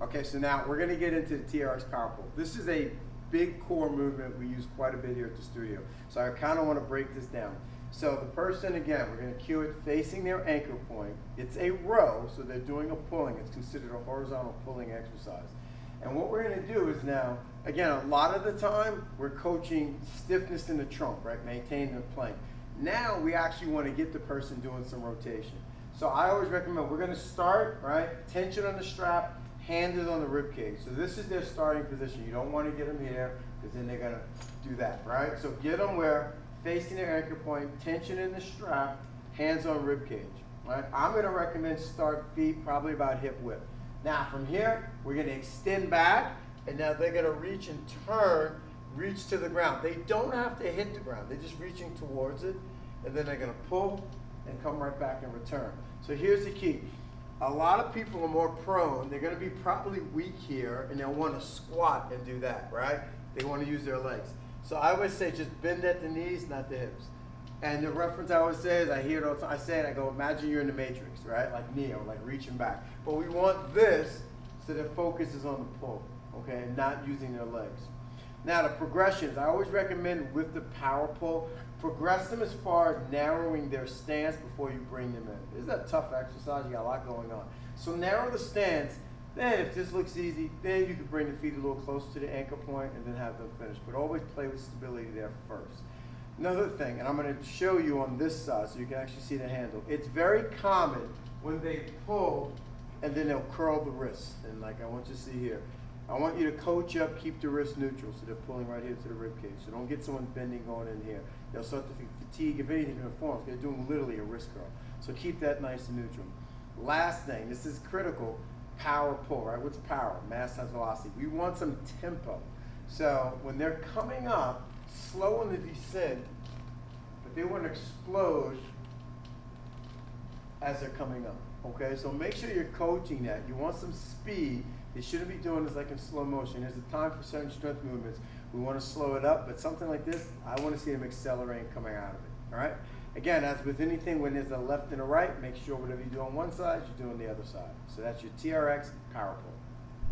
Okay, so now we're gonna get into the TRX Power-pull. This is a big core movement we use quite a bit here at the studio. So I kind of want to break this down. So the person, again, we're going to cue it facing their anchor point. It's a row, so they're doing a pulling. It's considered a horizontal pulling exercise. And what we're going to do is now, again, a lot of the time, we're coaching stiffness in the trunk, right? Maintaining the plank. Now we actually want to get the person doing some rotation. So I always recommend, we're going to start, right? Tension on the strap, hand is on the rib cage. So this is their starting position. You don't want to get them here because then they're going to do that, right? So get them where facing their anchor point, tension in the strap, hands on rib cage, right? I'm going to recommend start feet probably about hip width. Now from here, we're going to extend back, and now they're going to reach and turn, reach to the ground. They don't have to hit the ground. They're just reaching towards it, and then they're going to pull and come right back and return. So here's the key. A lot of people are more prone. They're going to be probably weak here, and they'll want to squat and do that, right? They want to use their legs. So I always say just bend at the knees, not the hips. And the reference I always say is, I hear it all the time, I say it, I go, imagine you're in the Matrix, right? Like Neo, like reaching back. But we want this so the focus is on the pull, okay, and not using their legs. Now the progressions, I always recommend with the power pull, progress them as far as narrowing their stance before you bring them in. This is a tough exercise, you got a lot going on. So narrow the stance, then if this looks easy, then you can bring the feet a little closer to the anchor point and then have them finish. But always play with stability there first. Another thing, and I'm going to show you on this side so you can actually see the handle. It's very common when they pull and then they'll curl the wrists. And like I want you to see here, I want you to coach up, keep the wrist neutral, so they're pulling right here to the rib cage. So don't get someone bending going in here. They'll start to fatigue, if anything, in the forms. They're doing literally a wrist curl. So keep that nice and neutral. Last thing, this is critical, power pull, right? What's power? Mass times velocity. We want some tempo. So when they're coming up, slow on the descent, but they want to explode as they're coming up, okay? So make sure you're coaching that. You want some speed. They shouldn't be doing this like in slow motion. There's a time for certain strength movements. We want to slow it up, but something like this, I want to see them accelerating coming out of it, all right? Again, as with anything, when there's a left and a right, make sure whatever you do on one side, you do on the other side. So that's your TRX Power-pull.